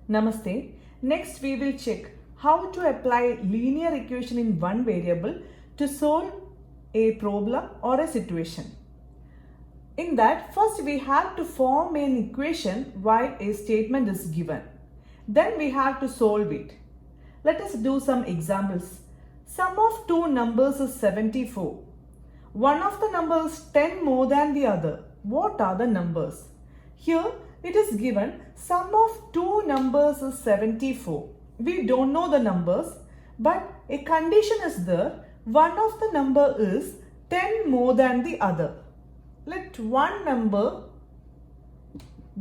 Namaste. Next we will check how to apply linear equation in one variable to solve a problem or a situation. In that, first we have to form an equation while a statement is given. Then we have to solve it. Let us do some examples. Sum of two numbers is 74. One of the numbers is 10 more than the other. What are the numbers? Here it is given sum of two numbers is 74. We don't know the numbers, but a condition is there. One of the number is 10 more than the other. Let one number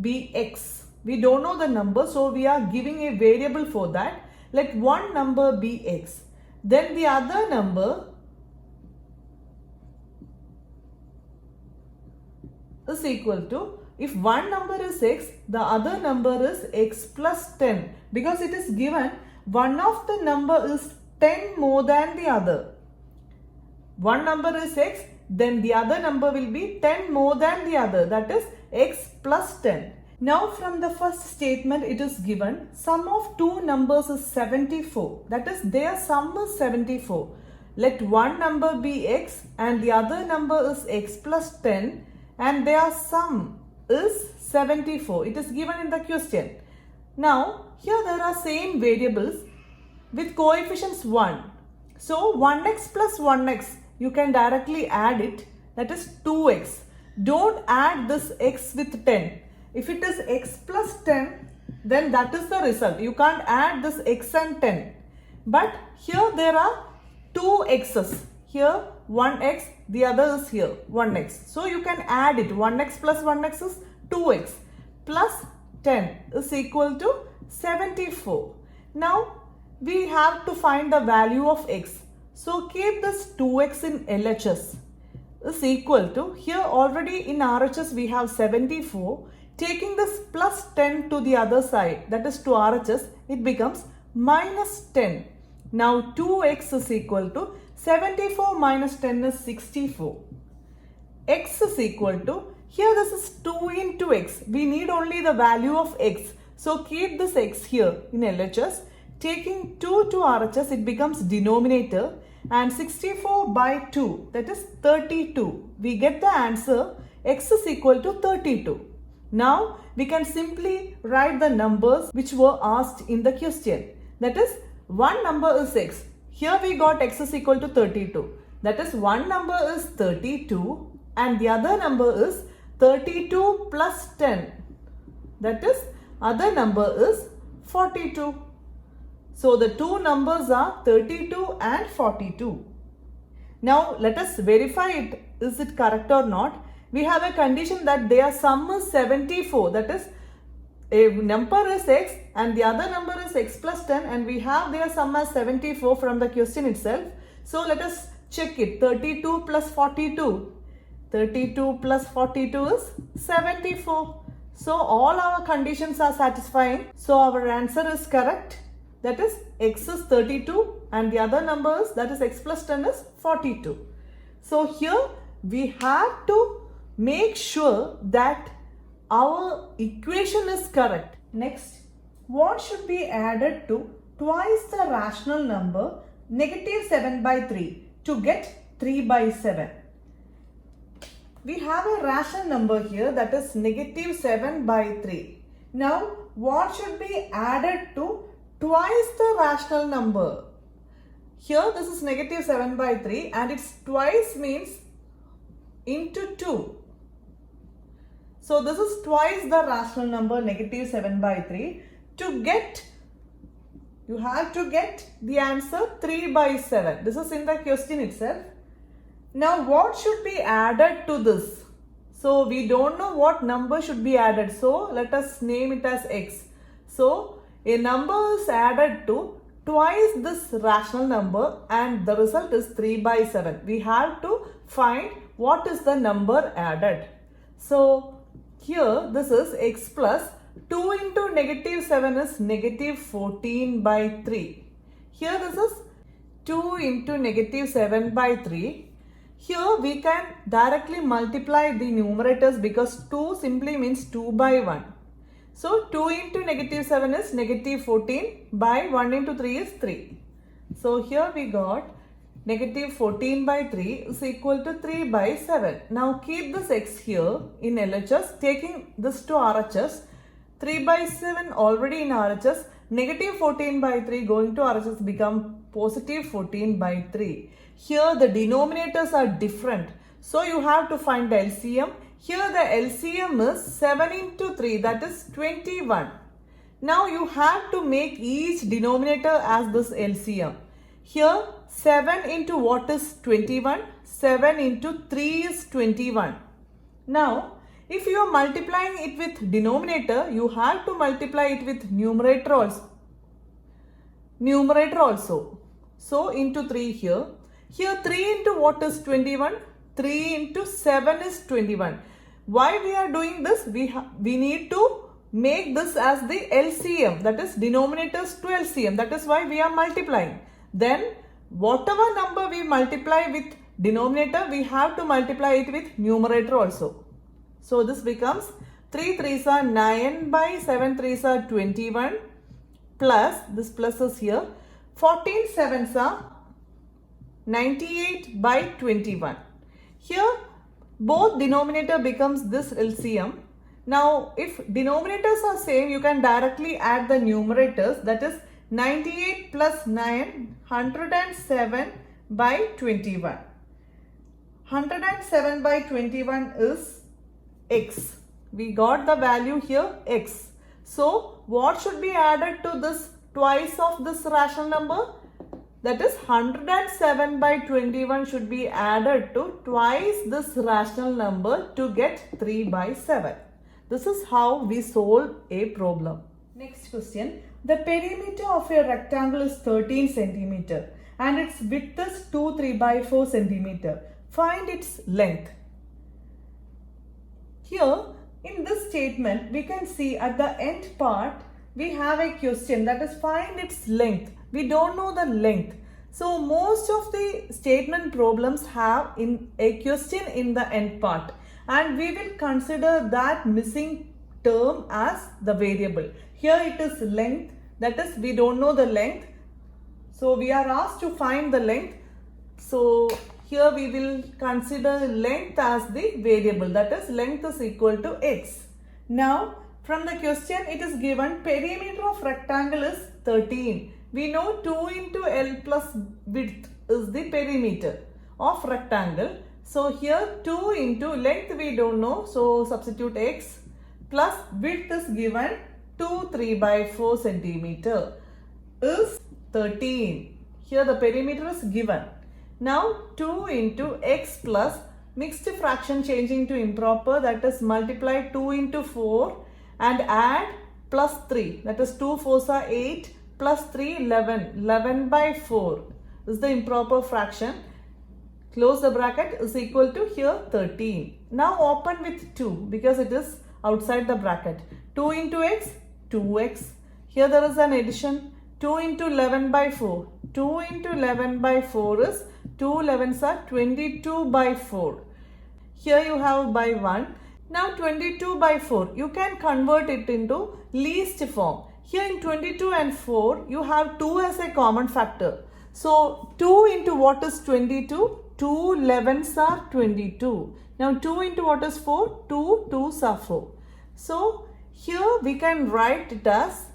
be x. We don't know the number, so we are giving a variable for that. Let one number be x. Then the other number is equal to, if one number is x, the other number is x plus 10, because it is given one of the number is 10 more than the other. One number is x, then the other number will be 10 more than the other, that is x plus 10. Now from the first statement it is given sum of two numbers is 74, that is their sum is 74. Let one number be x and the other number is x plus 10 and their sum is 74. It is given in the question. Now here there are same variables with coefficients 1. So 1x plus 1x, you can directly add it, that is 2x. Don't add this x with 10. If it is x plus 10, then that is the result. You can't add this x and 10. But here there are two x's. Here 1x, the other is here 1x. So you can add it. 1x plus 1x is 2x plus 10 is equal to 74. Now we have to find the value of x. So keep this 2x in LHS is equal to, here already in RHS we have 74. Taking this plus 10 to the other side, that is to RHS, it becomes minus 10. Now 2x is equal to 74 minus 10 is 64. X is equal to, here this is 2 into x. We need only the value of x. So keep this x here in LHS. Taking 2 to RHS, it becomes denominator, and 64 by 2, that is 32. We get the answer x is equal to 32. Now we can simply write the numbers which were asked in the question. That is, one number is x. Here we got x is equal to 32. That is, one number is 32 and the other number is 32 plus 10. That is, other number is 42. So the two numbers are 32 and 42. Now let us verify it. Is it correct or not? We have a condition that their sum is 74. That is, a number is x and the other number is x plus 10, and we have their sum as 74 from the question itself. So let us check it. 32 plus 42. 32 plus 42 is 74. So all our conditions are satisfying. So our answer is correct. That is, x is 32 and the other numbers, that is x plus 10 is 42. So here we have to make sure that our equation is correct. Next, what should be added to twice the rational number negative 7 by 3 to get 3 by 7? We have a rational number here, that is negative 7 by 3. Now what should be added to twice the rational number? Here this is negative 7 by 3 and its twice means into 2. So this is twice the rational number negative 7 by 3. To get, you have to get the answer 3 by 7. This is in the question itself. Now what should be added to this? So we don't know what number should be added. So let us name it as x. So a number is added to twice this rational number and the result is 3 by 7. We have to find what is the number added. So here this is x plus 2 into negative 7 is negative 14 by 3. Here this is 2 into negative 7 by 3. Here we can directly multiply the numerators because 2 simply means 2 by 1. So 2 into negative 7 is negative 14 by 1 into 3 is 3. So here we got negative 14 by 3 is equal to 3 by 7. Now keep this x here in LHS, taking this to RHS. 3 by 7 already in RHS. Negative 14 by 3 going to RHS become positive 14 by 3. Here the denominators are different. So you have to find the LCM. Here the LCM is 7 into 3, that is 21. Now you have to make each denominator as this LCM. Here 7 into what is 21? 7 into 3 is 21. Now if you are multiplying it with denominator, you have to multiply it with numerator also. So into 3 here. Here 3 into what is 21? 3 into 7 is 21. Why we are doing this? We need to make this as the LCM, that is denominators to LCM. That is why we are multiplying. Then whatever number we multiply with denominator, we have to multiply it with numerator also. So this becomes 3 3s are 9 by 7 3s are 21 plus, this plus is here, 14 7s are 98 by 21. Here both denominator becomes this LCM. Now if denominators are same, you can directly add the numerators, that is 98 plus 9, 107 by 21. 107 by 21 is x. We got the value here x. So what should be added to this twice of this rational number? That is 107 by 21 should be added to twice this rational number to get 3 by 7. This is how we solve a problem. Next question. The perimeter of a rectangle is 13 centimeter and its width is 2 3 by 4 centimeter. Find its length. Here in this statement we can see at the end part we have a question, that is find its length. We don't know the length. So most of the statement problems have in a question in the end part, and we will consider that missing term as the variable. Here it is length, that is we don't know the length. So we are asked to find the length. So here we will consider length as the variable, that is length is equal to x. Now from the question it is given perimeter of rectangle is 13. We know 2 into L plus width is the perimeter of rectangle. So here 2 into length we don't know, so substitute x, plus width is given 2 3 by 4 centimeter is 13. Here the perimeter is given. Now 2 into x plus mixed fraction changing to improper, that is multiply 2 into 4 and add plus 3, that is 2 4s are 8 plus 3 11, 11 by 4 is the improper fraction. Close the bracket, is equal to here 13. Now open with 2 because it is outside the bracket. 2 into x, 2x. Here there is an addition. 2 into 11 by 4. 2 into 11 by 4 is 2 11s are 22 by 4. Here you have by 1. Now 22 by 4. You can convert it into least form. Here in 22 and 4, you have 2 as a common factor. So 2 into what is 22? 2 11s are 22. Now 2 into what is 4? 2 2s are 4. So here we can write it as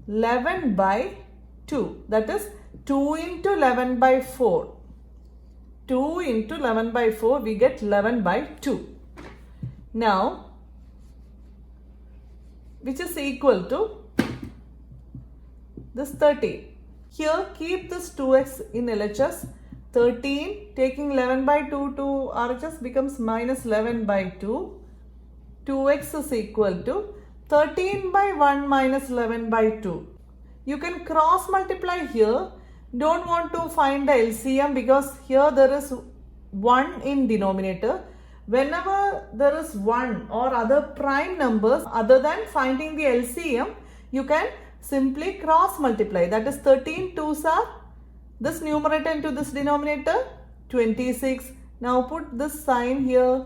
11 by 2. That is 2 into 11 by 4. 2 into 11 by 4, we get 11 by 2. Now, which is equal to this 30. Here keep this 2x in LHS. 13 taking 11 by 2 to RHS becomes minus 11 by 2. 2x is equal to 13 by 1 minus 11 by 2. You can cross multiply here. Don't want to find the LCM because here there is 1 in denominator. Whenever there is 1 or other prime numbers other than finding the LCM, you can simply cross multiply. That is 13 2s are this numerator into this denominator 26. Now put this sign here.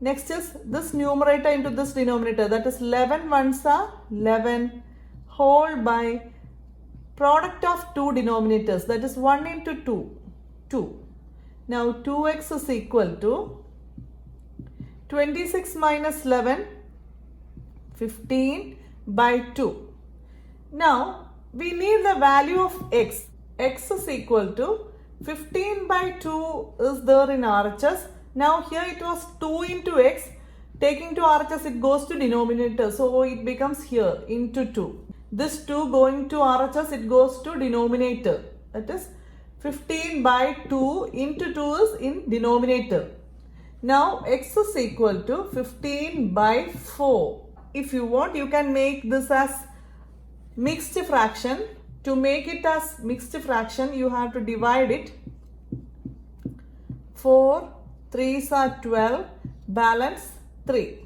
Next is this numerator into this denominator, that is 11 ones are 11 whole by product of two denominators, that is 1 into 2, 2. Now 2x is equal to 26 minus 11, 15 by 2. Now we need the value of x. X is equal to 15 by 2 is there in RHS. Now here it was 2 into x. Taking to RHS it goes to denominator. So it becomes here into 2. This 2 going to RHS it goes to denominator. That is 15 by 2 into 2 is in denominator. Now x is equal to 15 by 4. If you want you can make this as mixed fraction. To make it as mixed fraction, you have to divide it. 4 3s are 12, balance 3.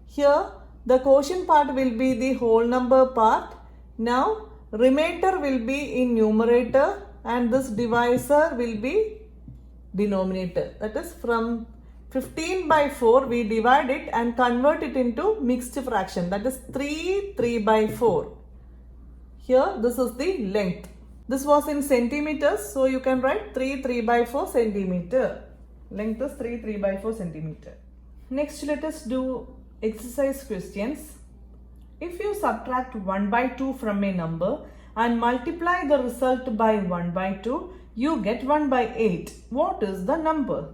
Here the quotient part will be the whole number part. Now remainder will be in numerator and this divisor will be denominator. That is from 15 by 4 we divide it and convert it into mixed fraction. That is 3 by 4. Here this is the length. This was in centimeters, so you can write 3 by 4 centimeter. Length is 3 by 4 centimeter. Next let us do exercise questions. If you subtract 1 by 2 from a number and multiply the result by 1 by 2, you get 1 by 8. What is the number?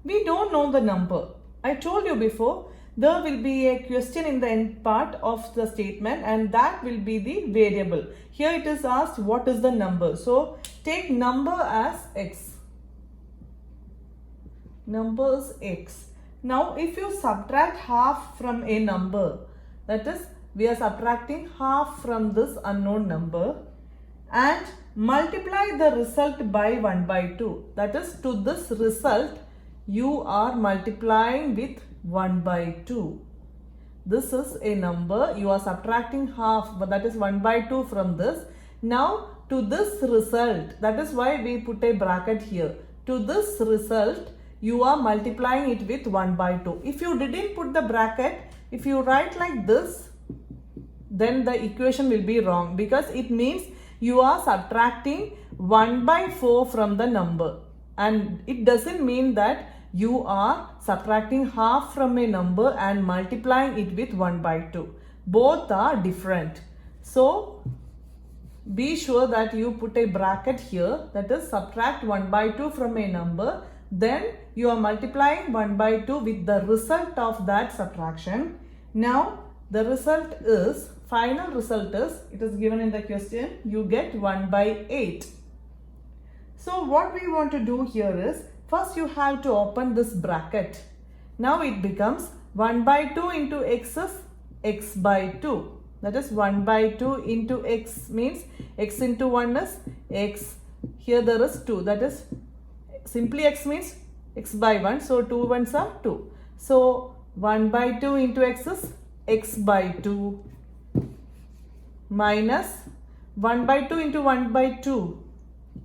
We don't know the number. I told you before, there will be a question in the end part of the statement and that will be the variable. Here it is asked what is the number. So take number as x. Number is x. Now if you subtract half from a number, that is we are subtracting half from this unknown number and multiply the result by 1 by 2. That is to this result you are multiplying with 1 by 2. This is a number, you are subtracting half, but that is 1 by 2 from this. Now to this result, that is why we put a bracket here. To this result, you are multiplying it with 1 by 2. If you didn't put the bracket, if you write like this, then the equation will be wrong because it means you are subtracting 1 by 4 from the number. And it doesn't mean that you are subtracting half from a number and multiplying it with 1 by 2. Both are different. So be sure that you put a bracket here, that is subtract 1 by 2 from a number. Then you are multiplying 1 by 2 with the result of that subtraction. Now the result is, final result is, it is given in the question, you get 1 by 8. So what we want to do here is, first you have to open this bracket. Now it becomes 1 by 2 into x is x by 2. That is 1 by 2 into x means x into 1 is x. Here there is 2. That is simply x means x by 1. So 2 ones are 2. So 1 by 2 into x is x by 2 minus 1 by 2 into 1 by 2.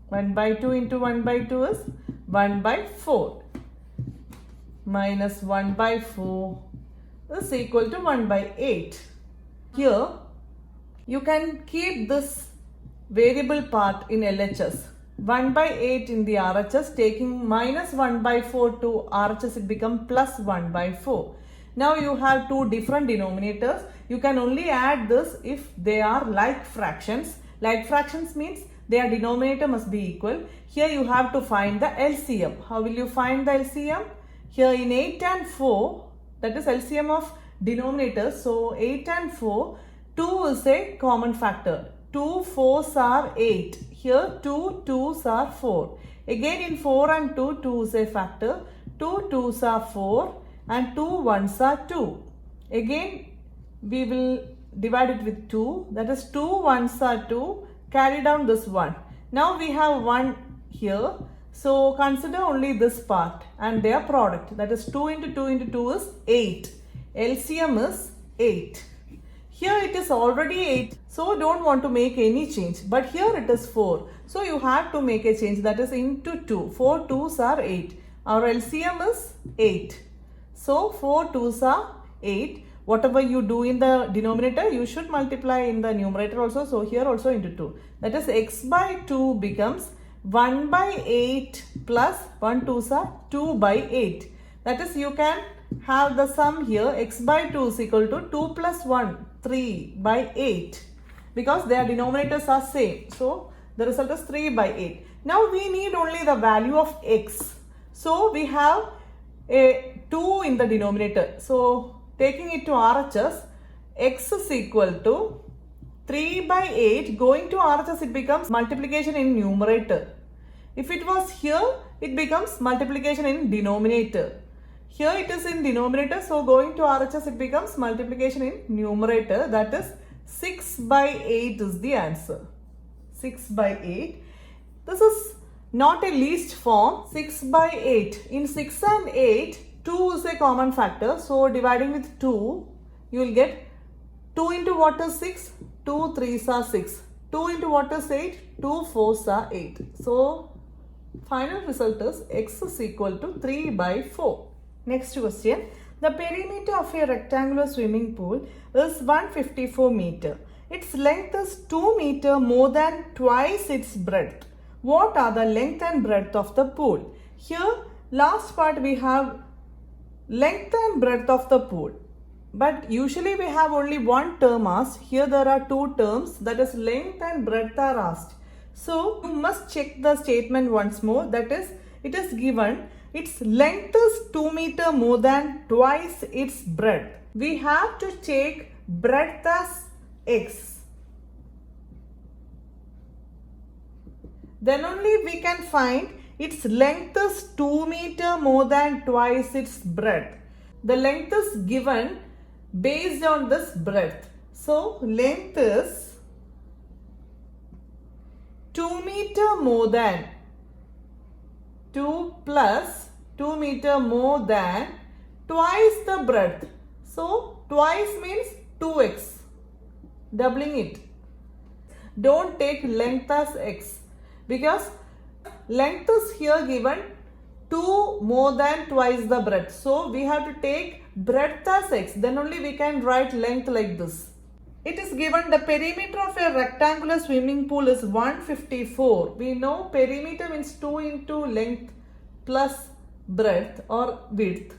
1 by 2 into 1 by 2 is 1 by 4 minus 1 by 4 is equal to 1 by 8. Here you can keep this variable part in LHS. 1 by 8 in the RHS, taking minus 1 by 4 to RHS, it becomes plus 1 by 4. Now you have two different denominators. You can only add this if they are like fractions. Like fractions means their denominator must be equal. Here you have to find the LCM. How will you find the LCM? Here in 8 and 4, that is LCM of denominators. So 8 and 4, 2 is a common factor. 2 4s are 8. Here 2 2s are 4. Again in 4 and 2, 2 is a factor. 2 2s are 4 and 2 1s are 2. Again we will divide it with 2. That is 2 1s are 2. Carry down this 1. Now we have 1 here. So consider only this part and their product. That is 2 into 2 into 2 is 8. LCM is 8. Here it is already 8. So don't want to make any change. But here it is 4. So you have to make a change. That is into 2. 4 2s are 8. Our LCM is 8. So 4 2s are 8. Whatever you do in the denominator, you should multiply in the numerator also. So here also into 2. That is x by 2 becomes 1 by 8 plus 1 2s are 2 by 8. That is, you can have the sum here, x by 2 is equal to 2 plus 1, 3 by 8. Because their denominators are same. So the result is 3 by 8. Now we need only the value of x. So we have a 2 in the denominator. So taking it to RHS, x is equal to 3 by 8. Going to RHS, it becomes multiplication in numerator. If it was here, it becomes multiplication in denominator. Here it is in denominator, so going to RHS, it becomes multiplication in numerator. That is 6 by 8 is the answer. 6 by 8. This is not a least form. 6 by 8. In 6 and 8, 2 is a common factor. So dividing with 2, you will get 2 into what is 6? 2 3s are 6. 2 into what is 8? 2 4s are 8. So final result is x is equal to 3 by 4. Next question. The perimeter of a rectangular swimming pool is 154 meter. Its length is 2 meter more than twice its breadth. What are the length and breadth of the pool? Here, last part we have length and breadth of the pool. But usually we have only one term asked. Here there are two terms, that is length and breadth are asked. So you must check the statement once more. That is, it is given its length is 2 meter more than twice its breadth. We have to take breadth as x. Then only we can find its length is 2 meter more than twice its breadth. The length is given based on this breadth. So length is 2 meter more than 2 plus 2 meter more than twice the breadth. So twice means 2x. Doubling it. Don't take length as x, because length is here given 2 more than twice the breadth. So we have to take breadth as x. Then only we can write length like this. It is given the perimeter of a rectangular swimming pool is 154. We know perimeter means 2 into length plus breadth or width.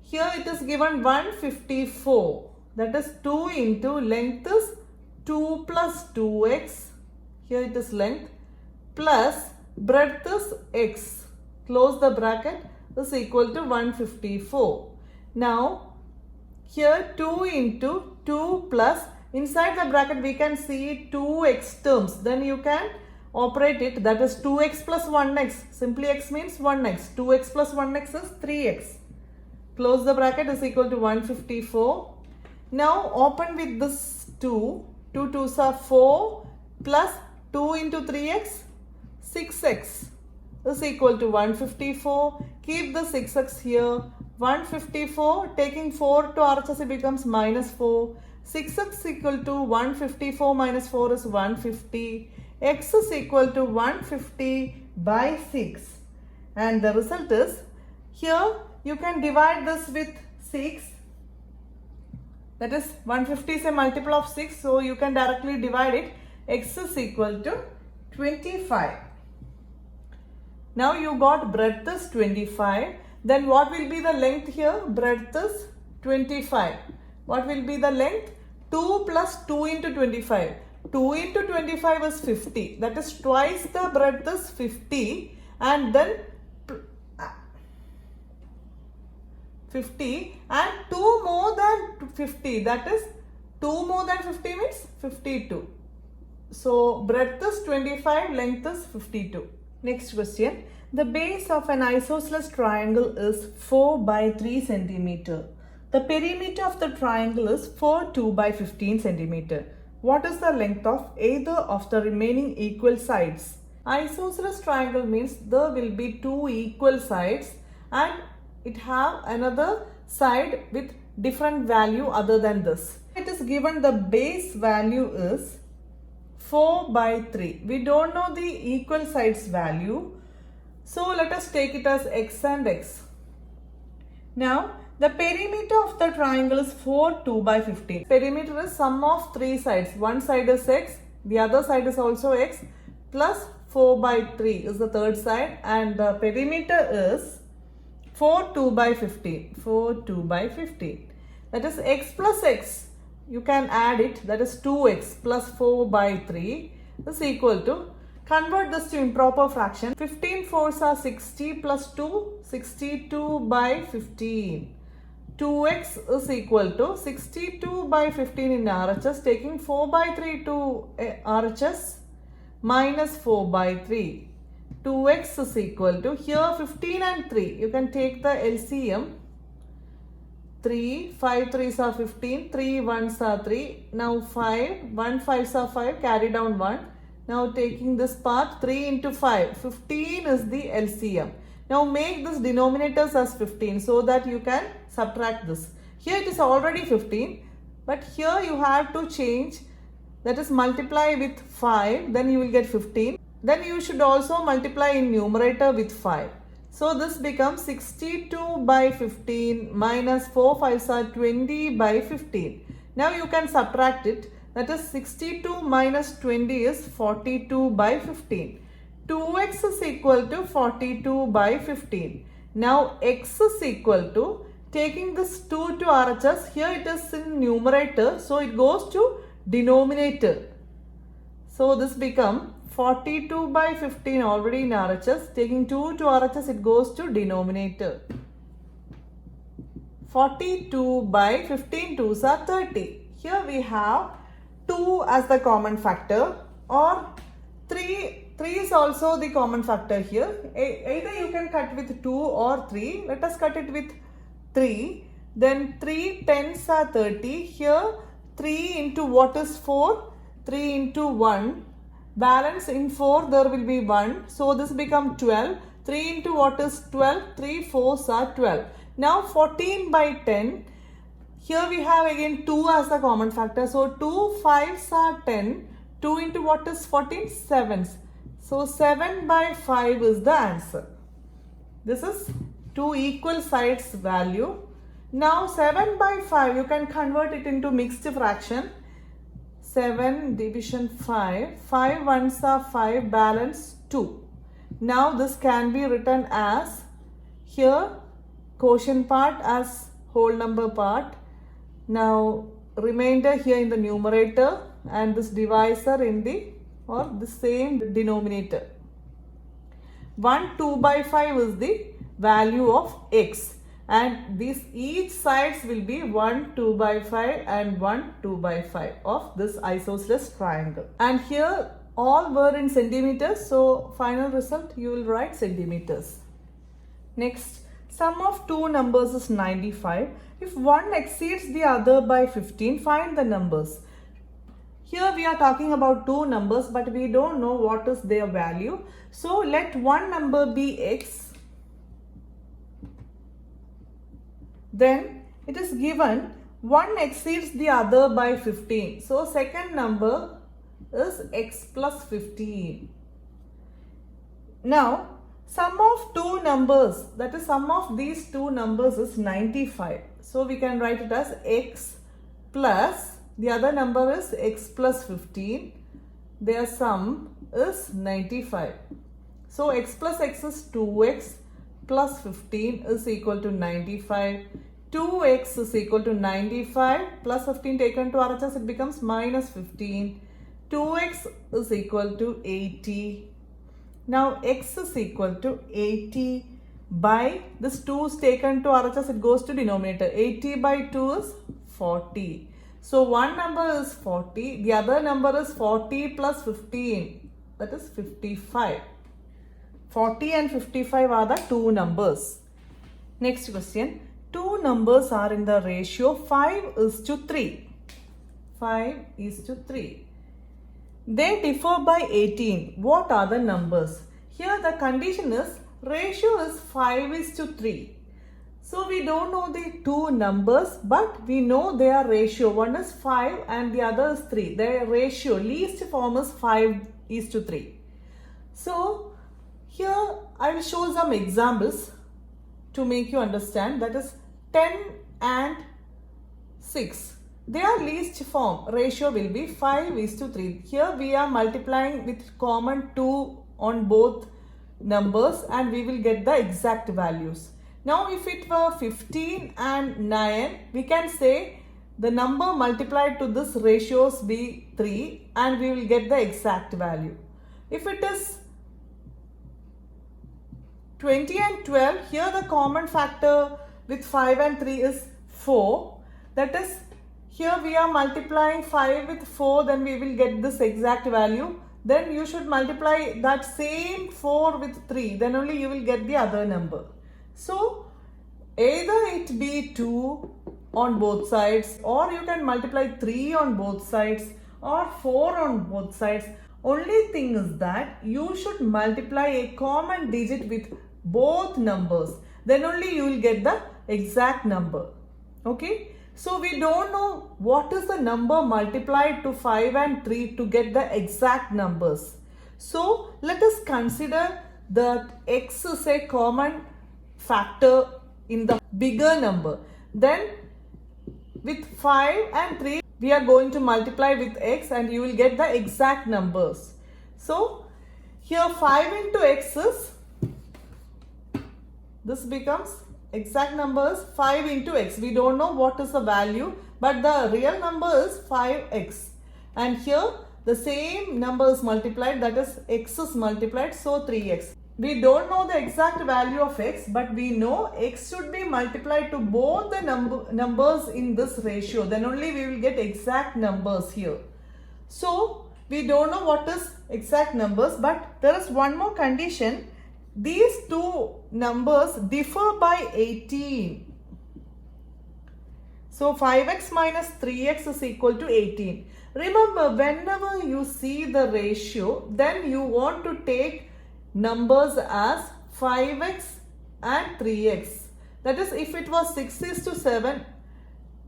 Here it is given 154. That is 2 into length is 2 plus 2x. Here it is length plus breadth is x. Close the bracket, is equal to 154. Now here 2 into 2 plus, inside the bracket we can see 2x terms. Then you can operate it, that is 2x plus 1x. Simply x means 1x. 2x plus 1x is 3x. Close the bracket, is equal to 154. Now open with this 2. 2 2s are 4 plus 2 into 3x, 6x is equal to 154. Keep the 6x here. 154, taking 4 to RHS, it becomes minus 4. 6x equal to 154 minus 4 is 150. X is equal to 150 by 6. And the result is, here you can divide this with 6. That is 150 is a multiple of 6. So you can directly divide it. X is equal to 25. Now you got breadth is 25. Then what will be the length here? Breadth is 25. What will be the length? 2 plus 2 into 25. 2 into 25 is 50. That is twice the breadth is 50. And then 50 and 2 more than 50. That is 2 more than 50 means 52. So breadth is 25, length is 52. Next question. The base of an isosceles triangle is 4 by 3 centimeter. The perimeter of the triangle is 4 2 by 15 centimeter. What is the length of either of the remaining equal sides? Isosceles triangle means there will be two equal sides and it have another side with different value other than this. It is given the base value is 4 by 3. We don't know the equal sides value. So let us take it as x and x. Now the perimeter of the triangle is 4, 2 by 15. Perimeter is sum of three sides. One side is x, the other side is also x, plus 4 by 3 is the third side, and the perimeter is 4, 2 by 15. 4, 2 by 15. That is x plus x. You can add it, that is 2x plus 4 by 3 is equal to, convert this to improper fraction. 15 fours are 60 plus 2, 62 by 15. 2x is equal to 62 by 15 in RHS, taking 4 by 3 to RHS, minus 4 by 3. 2x is equal to, here 15 and 3, you can take the LCM. 3, 5 3s are 15, 3 1s are 3, now 5, 1 5s are 5, carry down 1. Now taking this part, 3 into 5, 15 is the LCM. Now make this denominators as 15 so that you can subtract this. Here it is already 15, but here you have to change, that is multiply with 5, then you will get 15. Then you should also multiply in numerator with 5. So this becomes 62 by 15 minus 4 5s are 20 by 15. Now you can subtract it. That is 62 minus 20 is 42 by 15. 2x is equal to 42 by 15. Now x is equal to, taking this 2 to RHS, here it is in numerator, so it goes to denominator. So this becomes 42 by 15 already in RHS, taking 2 to RHS, it goes to denominator. 42 by 15 2s are 30. Here we have 2 as the common factor, or 3 is also the common factor here. Either you can cut with 2 or 3. Let us cut it with 3. Then 3 10s are 30. Here 3 into what is 4? 3 into 1. Balance in 4 there will be 1. So this becomes 12. 3 into what is 12? 3 4s are 12. Now 14 by 10. Here we have again 2 as the common factor. So 2 5s are 10. 2 into what is 14? 7s. So 7 by 5 is the answer. This is two equal sides value. Now 7 by 5 you can convert it into mixed fraction. 7 division 5. 5 ones are 5, balance 2. Now this can be written as, here quotient part as whole number part. Now remainder here in the numerator and this divisor in the, or the same denominator. 1 2 by 5 is the value of x, and these each sides will be 1 2 by 5 and 1 2 by 5 of this isosceles triangle. And here all were in centimeters, so final result you will write centimeters. Next, sum of two numbers is 95. If one exceeds the other by 15, find the numbers. Here we are talking about two numbers, but we don't know what is their value. So let one number be x. Then it is given one exceeds the other by 15. So second number is x plus 15. Now sum of two numbers, that is sum of these two numbers is 95. So we can write it as x plus, the other number is x plus 15. Their sum is 95. So x plus x is 2x plus 15 is equal to 95. 2x is equal to 95 plus 15 taken to RHS, it becomes minus 15. 2x is equal to 80. Now x is equal to 80 by, this 2 is taken to RHS, it goes to denominator. 80 by 2 is 40. So one number is 40, the other number is 40 plus 15, that is 55. 40 and 55 are the two numbers. Next question, two numbers are in the ratio 5:3. 5:3. They differ by 18. What are the numbers? Here the condition is ratio is 5:3. So we don't know the two numbers, but we know their ratio. One is 5 and the other is 3. Their ratio, least form is 5:3. So Here I will show some examples to make you understand. That is 10 and 6. Their least form ratio will be 5:3. Here we are multiplying with common 2 on both numbers and we will get the exact values. Now if it were 15 and 9, we can say the number multiplied to this ratios be 3 and we will get the exact value. If it is 20 and 12, here the common factor with 5 and 3 is 4. That is, here we are multiplying 5 with 4, then we will get this exact value. Then you should multiply that same 4 with 3, then only you will get the other number. So, either it be 2 on both sides, or you can multiply 3 on both sides, or 4 on both sides. Only thing is that you should multiply a common digit with both numbers. Then only you will get the exact number. Okay. So we don't know what is the number multiplied to 5 and 3 to get the exact numbers. So let us consider that x is a common factor in the bigger number. Then with 5 and 3 we are going to multiply with x and you will get the exact numbers. So here 5 into x is, this becomes exact number is 5 into x. We don't know what is the value, but the real number is 5x. And here the same number is multiplied, that is x is multiplied, so 3x. We don't know the exact value of x, but we know x should be multiplied to both the numbers in this ratio. Then only we will get exact numbers here. So we don't know what is exact numbers, but there is one more condition. These two numbers differ by 18. So 5x minus 3x is equal to 18. Remember, whenever you see the ratio, then you want to take numbers as 5x and 3x. That is, if it was 6:7,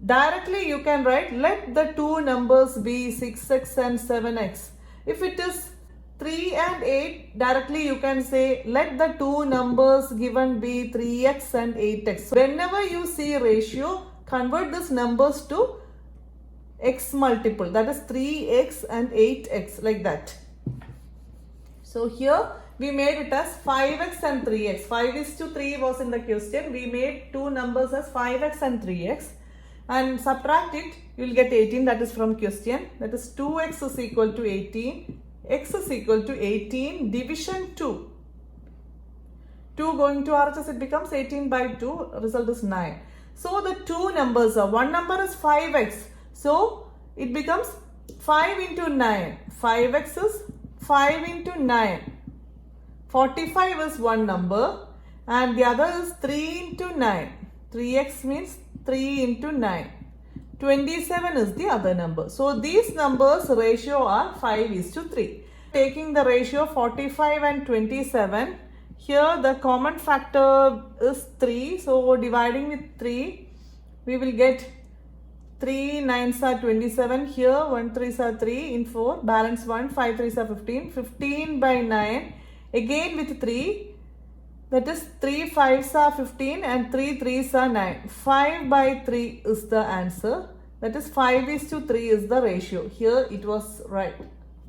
directly you can write, let the two numbers be 6x and 7x. If it is 3 and 8, directly you can say, let the two numbers given be 3x and 8x. Whenever you see ratio, convert these numbers to x multiple, that is 3x and 8x, like that. So here we made it as 5x and 3x. 5:3 was in the question. We made two numbers as 5x and 3x. And subtract it, you will get 18, that is from question. That is 2x is equal to 18. X is equal to 18 division 2. 2 going to RHS, it becomes 18 by 2. Result is 9. So the two numbers are, one number is 5x. So it becomes 5 into 9. 5x is 5 into 9. 45 is one number and the other is 3 into 9. 3x means 3 into 9. 27 is the other number. So these numbers ratio are 5:3. Taking the ratio 45 and 27, here the common factor is 3. So dividing with 3, we will get 3 9s are 27. Here 1 3s are 3 in 4. Balance 1, 5 3s are 15. 15 by 9. Again with 3. That is 3 5s are 15 and 3 3s are 9. 5 by 3 is the answer. That is 5:3 is the ratio. Here it was right.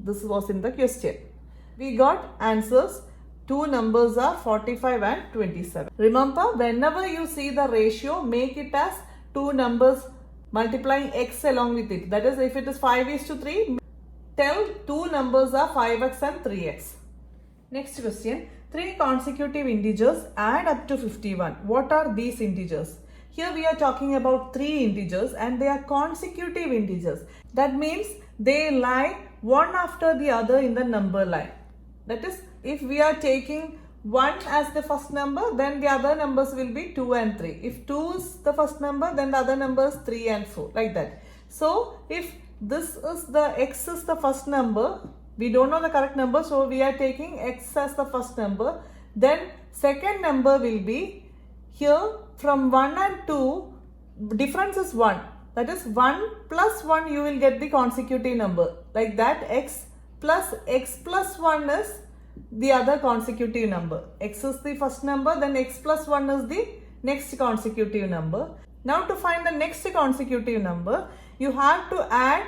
This was in the question. We got answers. Two numbers are 45 and 27. Remember, whenever you see the ratio, make it as two numbers multiplying x along with it. That is, if it is 5:3, tell two numbers are 5x and 3x. Next question. 3 consecutive integers add up to 51. What are these integers? Here we are talking about 3 integers and they are consecutive integers. That means they lie one after the other in the number line. That is, if we are taking 1 as the first number, then the other numbers will be 2 and 3. If 2 is the first number, then the other numbers 3 and 4, like that. So if this is the x is the first number, we don't know the correct number, so we are taking x as the first number. Then second number will be, here from 1 and 2, difference is 1. That is 1 plus 1 you will get the consecutive number. Like that, x plus 1 is the other consecutive number. X is the first number, then x plus 1 is the next consecutive number. Now to find the next consecutive number, you have to add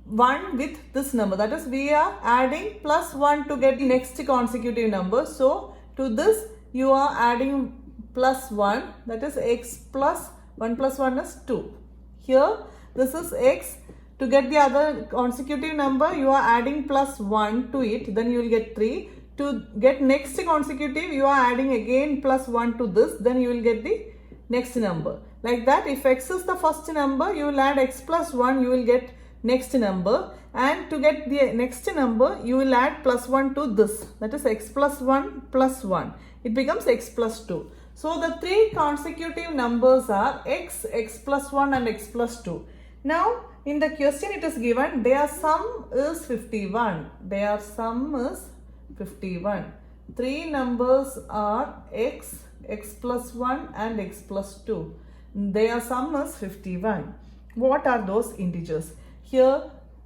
1 with this number. That is, we are adding plus 1 to get the next consecutive number. So to this you are adding plus 1, that is x plus 1 plus 1 is 2. Here this is x. To get the other consecutive number, you are adding plus 1 to it, then you will get 3. To get next consecutive, you are adding again plus 1 to this, then you will get the next number. Like that, if x is the first number, you will add x plus 1, you will get next number. And to get the next number, you will add plus 1 to this, that is x plus 1 plus 1. It becomes x plus 2. So the three consecutive numbers are x, x plus 1 and x plus 2. Now, in the question it is given their sum is 51. Their sum is 51. Three numbers are x, x plus 1 and x plus 2. Their sum is 51. What are those integers? Here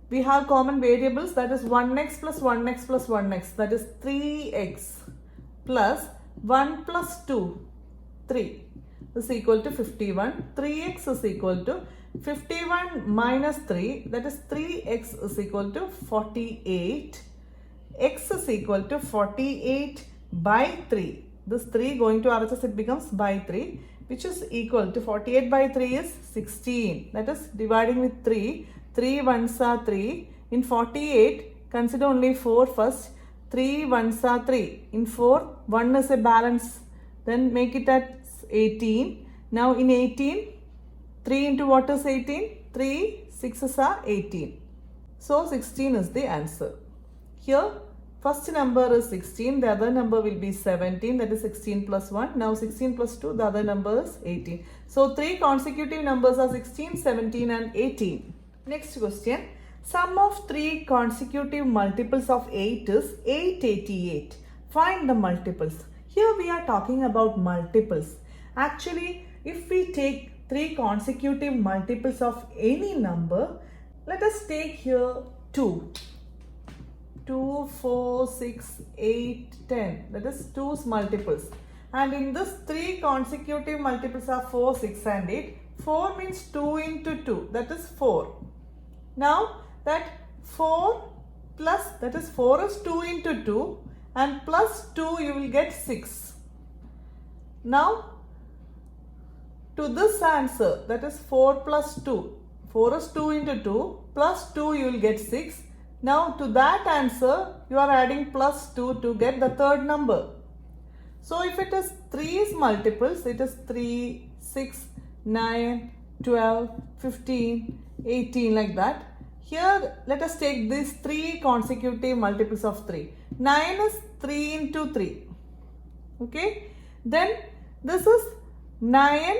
we have common variables, that is 1x plus 1x plus 1x, that is 3x plus 1 plus 2, 3 is equal to 51. 3x is equal to 51 minus 3, that is 3x is equal to 48. X is equal to 48 by 3. This 3 going to RHS, it becomes by 3, which is equal to 48 by 3 is 16. That is, dividing with 3, 3 ones are 3. In 48, consider only 4 first. 3 ones are 3. In 4, 1 is a balance. Then make it at 18. Now in 18, 3 into what is 18? 3 6s are 18. So 16 is the answer. Here first number is 16, the other number will be 17, that is 16 plus 1. Now 16 plus 2, the other number is 18. So three consecutive numbers are 16, 17 and 18. Next question. Sum of three consecutive multiples of 8 is 888. Find the multiples. Here we are talking about multiples. Actually, if we take three consecutive multiples of any number, let us take here 2. 2, 4, 6, 8, 10. That is 2's multiples. And in this three consecutive multiples are 4, 6 and 8. 4 means 2 into 2. That is 4. Now that 4 plus, that is 4 is 2 into 2 and plus 2 you will get 6. Now to this answer, that is 4 plus 2. 4 is 2 into 2 plus 2 you will get 6. Now to that answer you are adding plus 2 to get the third number. So if it is 3's multiples, it is 3, 6, 9, 12, 15, 18 like that. Here let us take these three consecutive multiples of 3. 9 is 3 into 3. Okay. Then this is 9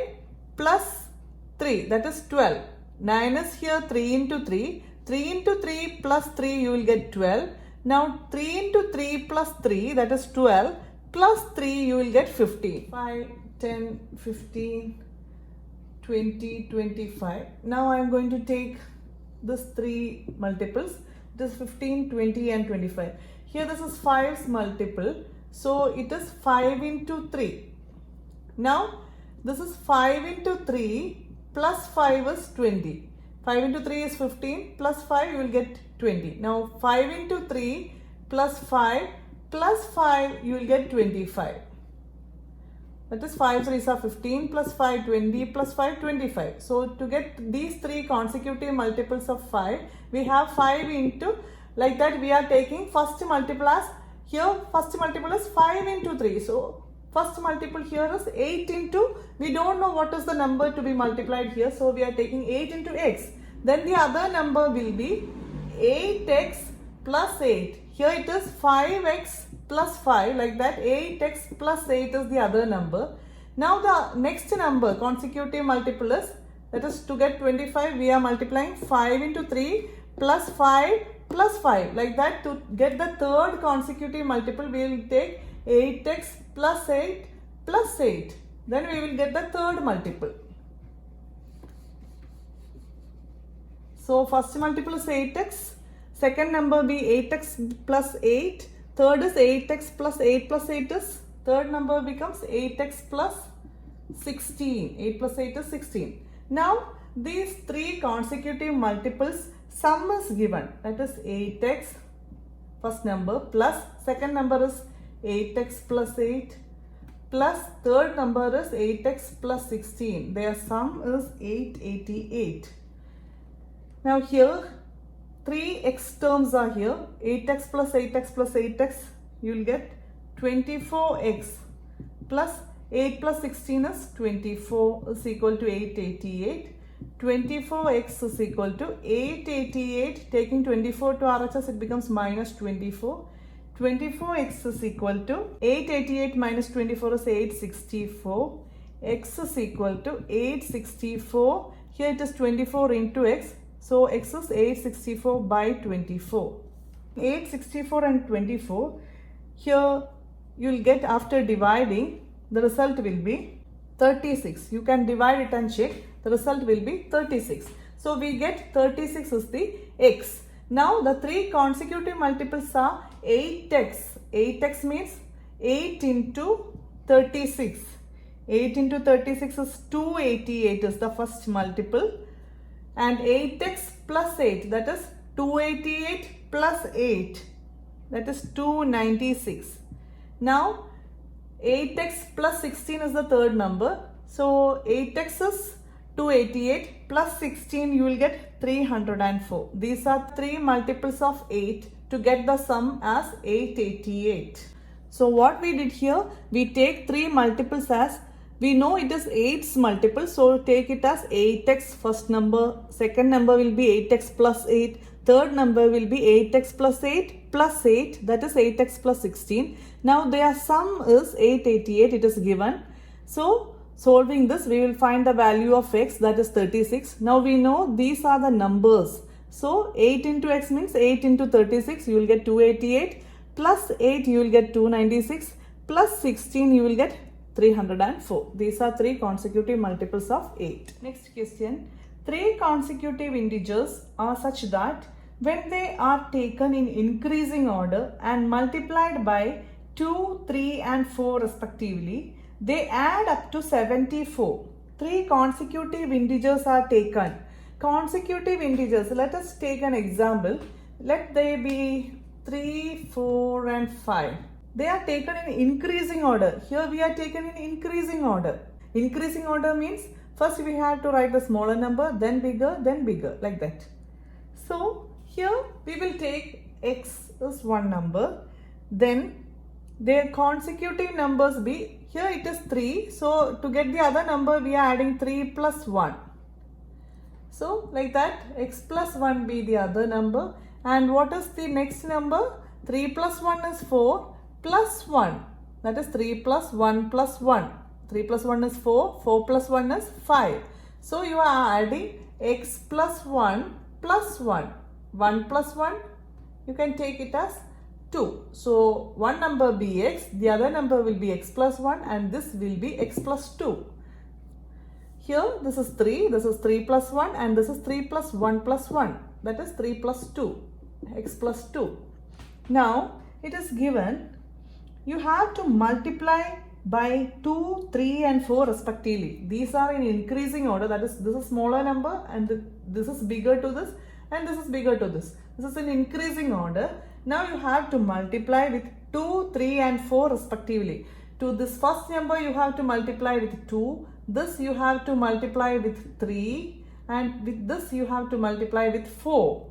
plus 3, that is 12. 9 is here 3 into 3. 3 into 3 plus 3 you will get 12. Now 3 into 3 plus 3, that is 12, plus 3 you will get 15. 5, 10, 15, 20, 25. Now I am going to take this three multiples. It is 15, 20 and 25. Here this is 5's multiple. So it is 5 into 3. Now this is 5 into 3 plus 5 is 20. 5 into 3 is 15 plus 5 you will get 20. Now 5 into 3 plus 5 plus 5 you will get 25. That is 5 3s are 15 plus 5 20 plus 5 25. So to get these three consecutive multiples of 5, we have 5 into, like that we are taking first multiple as, here first multiple is 5 into 3. So first multiple here is 8 into, we don't know what is the number to be multiplied here. So we are taking 8 into x. Then the other number will be 8x plus 8. Here it is 5x plus 5, like that 8x plus 8 is the other number. Now the next number consecutive multiple is, that is to get 25 we are multiplying 5 into 3 plus 5 plus 5. Like that to get the third consecutive multiple we will take 8x plus 8 plus 8. Then we will get the third multiple. So first multiple is 8x. Second number be 8x plus 8. third is 8x plus 8 plus 8 is, third number becomes 8x plus 16. 8 plus 8 is 16. Now these three consecutive multiples, sum is given, that is 8x first number plus second number is 8x plus 8 plus third number is 8x plus 16. Their sum is 888. Now here 3x terms are here. 8x plus 8x plus 8x, you will get 24x plus 8 plus 16 is 24 is equal to 888. 24x is equal to 888. Taking 24 to RHS, it becomes minus 24. 24x is equal to 888 minus 24 is 864. X is equal to 864. Here it is 24 into x. So x is 864 by 24. 864 and 24. Here you will get, after dividing, the result will be 36. You can divide it and check. The result will be 36. So we get 36 is the x. Now the three consecutive multiples are 8x. 8x means 8 into 36. 8 into 36 is 288 is the first multiple. And 8x plus 8, that is 288 plus 8, that is 296. Now 8x plus 16 is the third number. So 8x is 288 plus 16, you will get 304. These are three multiples of 8 to get the sum as 888. So what we did here, we take three multiples as, we know it is 8's multiple, so take it as 8x first number, second number will be 8x plus 8, third number will be 8x plus 8 plus 8, that is 8x plus 16. Now their sum is 888, it is given. So solving this, we will find the value of x, that is 36. Now we know these are the numbers. So 8 into x means 8 into 36, you will get 288, plus 8 you will get 296, plus 16 you will get 304. These are three consecutive multiples of 8. Next question. Three consecutive integers are such that when they are taken in increasing order and multiplied by 2, 3 and 4 respectively, they add up to 74. Three consecutive integers are taken. Consecutive integers, let us take an example. Let they be 3, 4 and 5. They are taken in increasing order. Here we are taken in increasing order. Increasing order means first we have to write the smaller number, then bigger, like that. So here we will take x is one number. Then their consecutive numbers be, here it is 3. So to get the other number, we are adding 3 plus 1. So like that, x plus 1 be the other number. And what is the next number? 3 plus 1 is 4. Plus 1, that is 3 plus 1 plus 1. 3 plus 1 is 4, 4 plus 1 is 5. So you are adding x plus 1 plus 1. 1 plus 1, you can take it as 2. So one number be x, the other number will be x plus 1 and this will be x plus 2. Here this is 3, this is 3 plus 1 and this is 3 plus 1 plus 1. That is 3 plus 2, x plus 2. Now it is given, you have to multiply by 2, 3 and 4 respectively. These are in increasing order, that is this is smaller number and this is bigger to this and this is bigger to this. This is in increasing order. Now you have to multiply with 2, 3 and 4 respectively. To this first number you have to multiply with 2, this you have to multiply with 3 and with this you have to multiply with 4.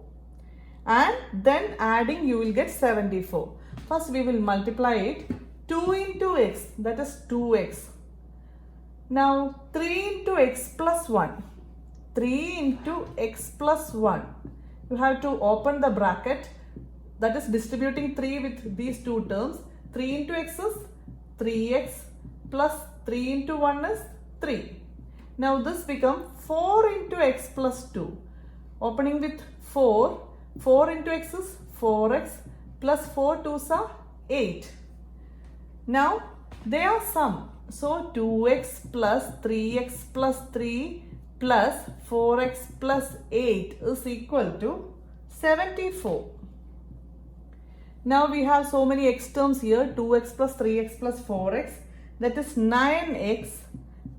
And then adding you will get 74. First we will multiply it. 2 into x, that is 2x. Now 3 into x plus 1. 3 into x plus 1. You have to open the bracket, that is distributing 3 with these two terms. 3 into x is 3x plus 3 into 1 is 3. Now this becomes 4 into x plus 2. Opening with 4. 4 into x is 4x plus 4 2s are 8. Now they are sum. So 2x plus 3x plus 3 plus 4x plus 8 is equal to 74. Now we have so many x terms here, 2x plus 3x plus 4x, that is 9x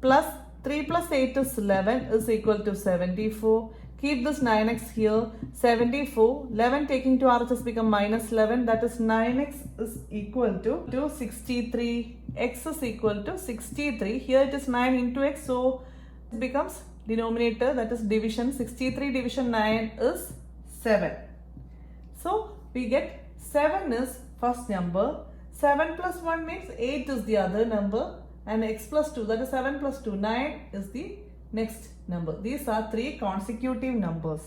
plus 3 plus 8 is 11 is equal to 74. Keep this 9x here, 74, 11 taking to RHS become minus 11, that is 9x is equal to 63, x is equal to 63, here it is 9 into x, so it becomes denominator, that is division, 63 division 9 is 7. So we get 7 is first number, 7 plus 1 means 8 is the other number, and x plus 2, that is 7 plus 2, 9 is the next number. These are three consecutive numbers.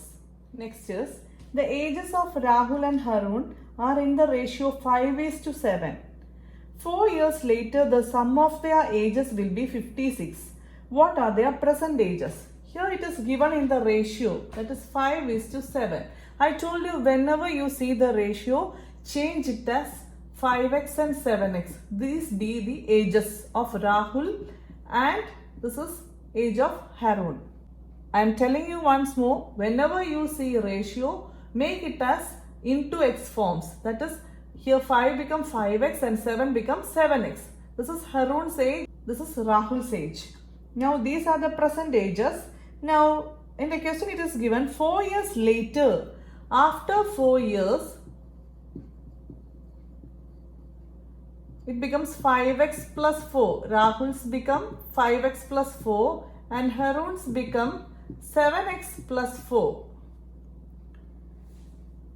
Next is, the ages of Rahul and Harun are in the ratio 5:7. 4 years later, the sum of their ages will be 56. What are their present ages? Here it is given in the ratio, that is 5:7. I told you whenever you see the ratio, change it as 5x and 7x. These be the ages of Rahul and this is age of Harun. I am telling you once more, whenever you see ratio, make it as into x forms. That is, here 5 becomes 5x and 7 becomes 7x. This is Harun's age, this is Rahul's age. Now these are the present ages. Now in the question it is given 4 years later. After 4 years, it becomes 5x plus 4. Rahul's become 5x plus 4 and Harun's become 7x plus 4.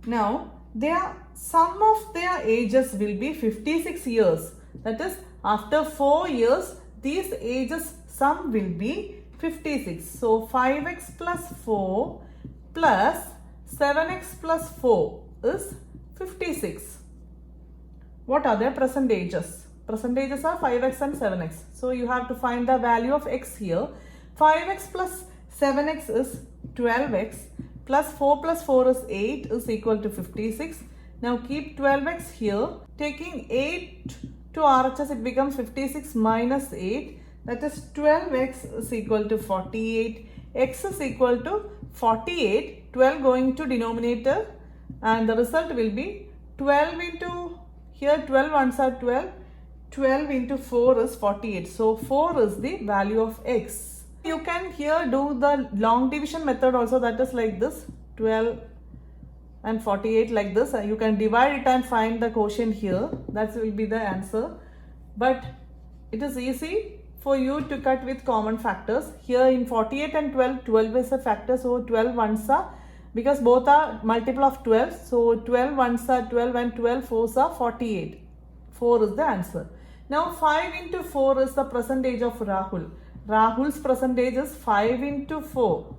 Now, their sum of their ages will be 56 years. That is, after 4 years, these ages sum will be 56. So, 5x plus 4 plus 7x plus 4 is 56. What are their present ages? Present ages are 5x and 7x. So you have to find the value of x here. 5x plus 7x is 12x plus 4 plus 4 is 8 is equal to 56. Now keep 12x here. Taking 8 to RHS, it becomes 56 minus 8. That is 12x is equal to 48. X is equal to 48. 12 going to denominator and the result will be 12 into, here 12 ones are 12. 12 into 4 is 48. So 4 is the value of x. You can here do the long division method also, that is like this, 12 and 48 like this. You can divide it and find the quotient here. That will be the answer. But it is easy for you to cut with common factors. Here in 48 and 12, 12 is a factor. So 12 ones are, because both are multiple of 12. So 12 ones are 12 and 12 fours are 48. 4 is the answer. Now 5 into 4 is the present age of Rahul. Rahul's present age is 5 into 4.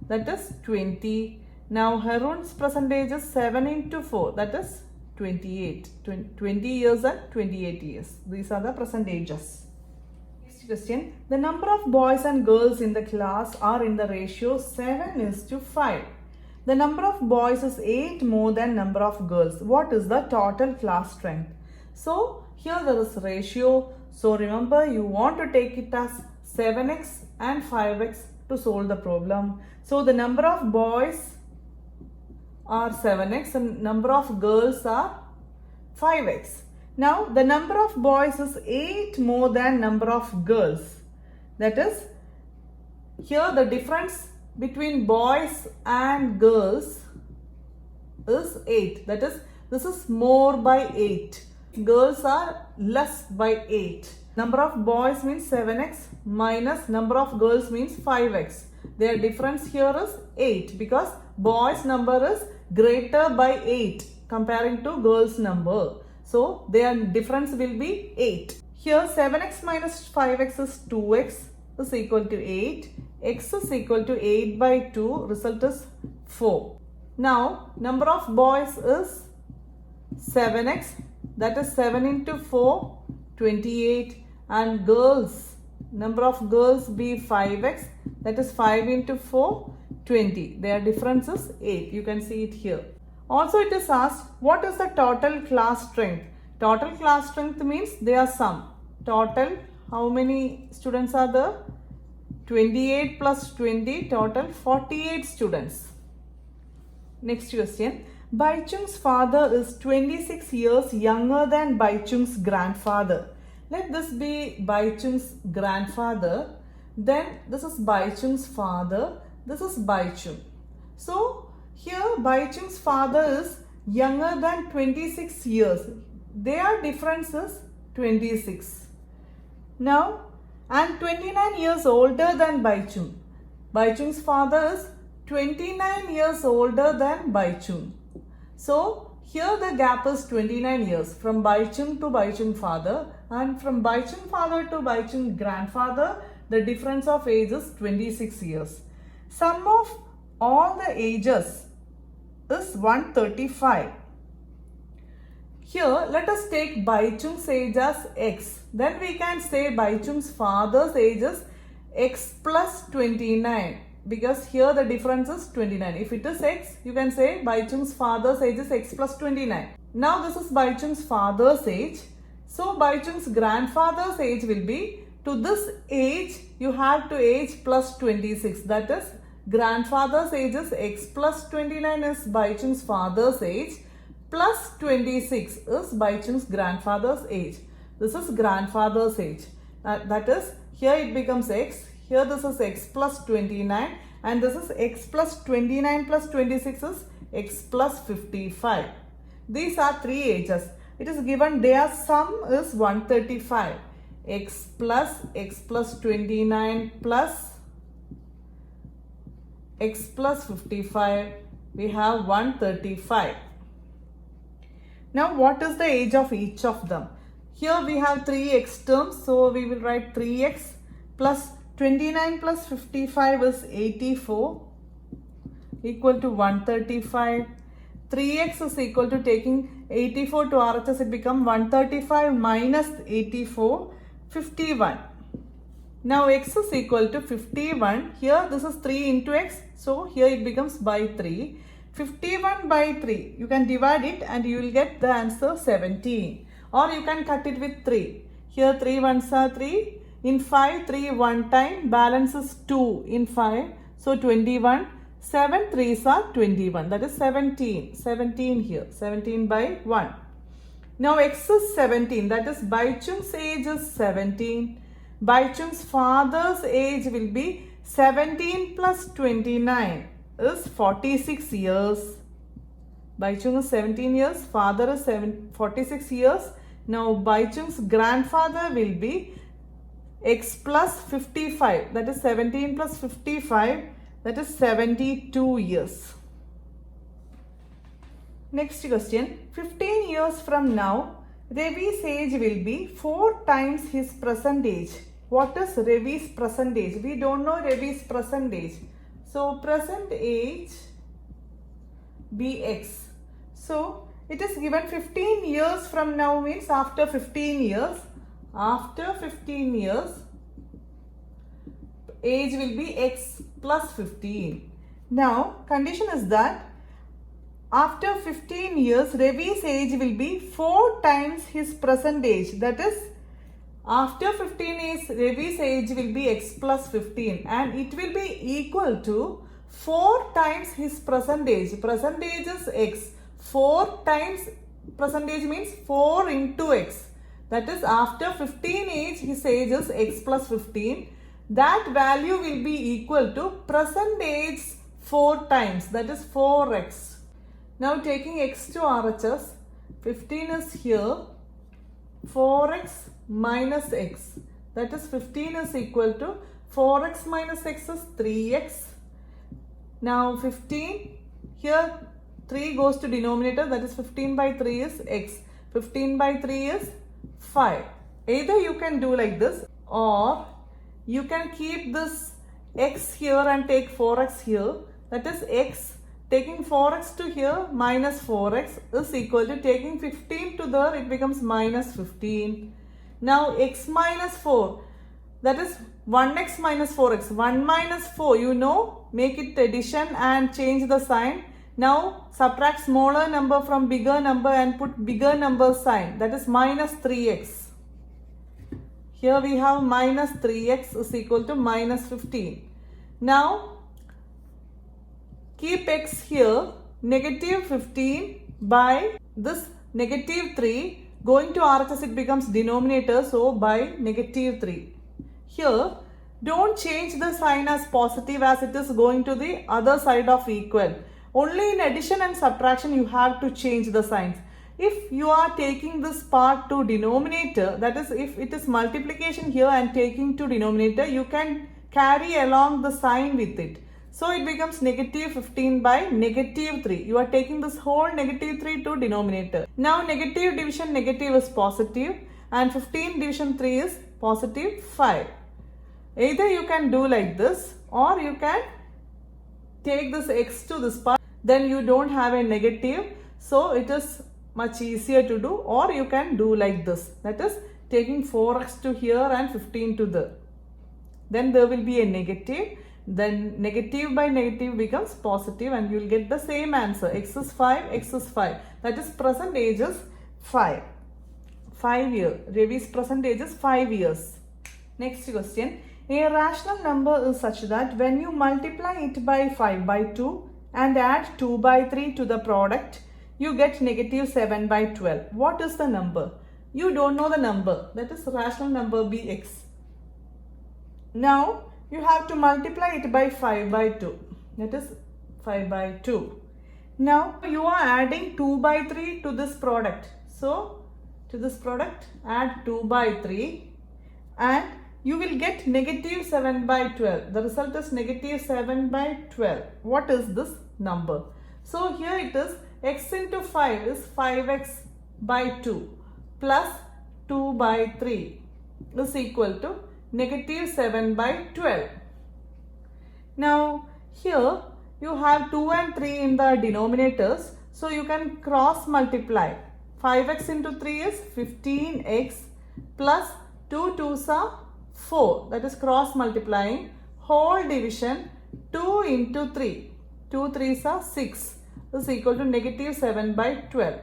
That is 20. Now Harun's present age is 7 into 4. That is 28. 20 years and 28 years. These are the present ages. Next question. The number of boys and girls in the class are in the ratio 7:5. The number of boys is 8 more than number of girls. What is the total class strength? So here there is ratio. So remember, you want to take it as 7x and 5x to solve the problem. So the number of boys are 7x and number of girls are 5x. Now the number of boys is 8 more than number of girls. That is, here the difference between boys and girls is 8. That is, this is more by 8. Girls are less by 8. Number of boys means 7x minus number of girls means 5x. Their difference here is 8 because boys number is greater by 8 comparing to girls number. So their difference will be 8. Here 7x minus 5x is 2x is equal to 8. X is equal to 8 by 2. Result is 4. Now number of boys is 7x. That is 7 into 4, 28. And girls, number of girls be 5x. That is 5 into 4, 20. Their difference is 8. You can see it here. Also it is asked, what is the total class strength? Total class strength means their sum. Total, how many students are there? 28 plus 20, total 48 students. Next question. Baichung's father is 26 years younger than Baichung's grandfather. Let this be Baichung's grandfather. Then this is Baichung's father. This is Baichung. So here Baichung's father is younger than 26 years. Their difference is 26. Now, and 29 years older than Baichung. Baichung's father is 29 years older than Baichung. So, here the gap is 29 years from Baichung to Baichung father, and from Baichung father to Baichung grandfather, the difference of age is 26 years. Sum of all the ages is 135. Here, let us take Baichung's age as x. Then we can say Baichung's father's age is x plus 29. Because here the difference is 29. If it is x, you can say Baichung's father's age is x plus 29. Now this is Baichung's father's age. So Baichung's grandfather's age will be, to this age you have to age plus 26. That is, grandfather's age is x plus 29 is Baichung's father's age, plus 26 is Baichung's grandfather's age. This is grandfather's age. That is, here it becomes x. Here this is x plus 29 and this is x plus 29 plus 26 is x plus 55. These are three ages. It is given their sum is 135. X plus 29 plus x plus 55. We have 135. Now what is the age of each of them? Here we have 3x terms. So we will write 3x plus 29 plus 55 is 84 equal to 135. 3x is equal to, taking 84 to RHS, it becomes 135 minus 84, 51. Now x is equal to 51. Here this is 3 into x. So here it becomes by 3. 51 by 3. You can divide it and you will get the answer 17. Or you can cut it with 3. Here 3 ones are 3. In 5, 3 one time, balance is 2 in 5. So 21, 7 3s are 21. That is 17. 17 here. 17 by 1. Now x is 17. That is Baichung's age is 17. Baichung's father's age will be 17 plus 29 is 46 years. Baichung is 17 years. Father is 46 years. Now Baichung's grandfather will be x plus 55, that is 17 plus 55, that is 72 years. Next question, 15 years from now, Ravi's age will be 4 times his present age. What is Ravi's present age? We don't know Ravi's present age. So present age bx. So it is given 15 years from now means after 15 years. After 15 years, age will be x plus 15. Now, condition is that after 15 years, Ravi's age will be 4 times his present age. That is, after 15 years, Ravi's age will be x plus 15 and it will be equal to 4 times his present age. Present age is x. 4 times present age means 4 into x. That is, after 15 age, his age is x plus 15. That value will be equal to present age 4 times. That is 4x. Now taking x to RHS, 15 is here. 4x minus x. That is 15 is equal to 4x minus x is 3x. Now 15, here 3 goes to denominator. That is 15 by 3 is x. 15 by 3 is 5. Either you can do like this or you can keep this x here and take 4x here. That is x taking 4x to here minus 4x is equal to taking 15 to there, it becomes minus 15. Now x minus 4, that is 1x minus 4x. 1 minus 4, you know, make it addition and change the sign. Now subtract smaller number from bigger number and put bigger number sign. That is minus 3x. Here we have minus 3x is equal to minus 15. Now keep x here negative 15 by this negative 3. Going to RHS it becomes denominator, so by negative 3. Here, don't change the sign as positive as it is going to the other side of equal. Only in addition and subtraction you have to change the signs. If you are taking this part to denominator, that is if it is multiplication here and taking to denominator, you can carry along the sign with it. So it becomes negative 15 by negative 3. You are taking this whole negative 3 to denominator. Now negative division negative is positive and 15 division 3 is positive 5. Either you can do like this or you can take this x to this part. Then you don't have a negative. So it is much easier to do, or you can do like this. That is taking 4x to here and 15 to there. Then there will be a negative. Then negative by negative becomes positive and you will get the same answer. X is 5, x is 5. That is present age is 5. 5 years. Ravi's present age is 5 years. Next question. A rational number is such that when you multiply it by 5 by 2 and add 2 by 3 to the product, you get negative 7 by 12. What is the number? You don't know the number. That is rational number Bx. Now, you have to multiply it by 5 by 2. That is 5 by 2. Now, you are adding 2 by 3 to this product. So, to this product, add 2 by 3 and you will get negative 7 by 12. The result is negative 7 by 12. What is this number? So, here it is x into 5 is 5x by 2 plus 2 by 3 is equal to negative 7 by 12. Now, here you have 2 and 3 in the denominators. So, you can cross multiply. 5x into 3 is 15x plus 2 2s are 4. That is cross multiplying. Whole division 2 into 3. 2 3s are 6 is equal to negative 7 by 12.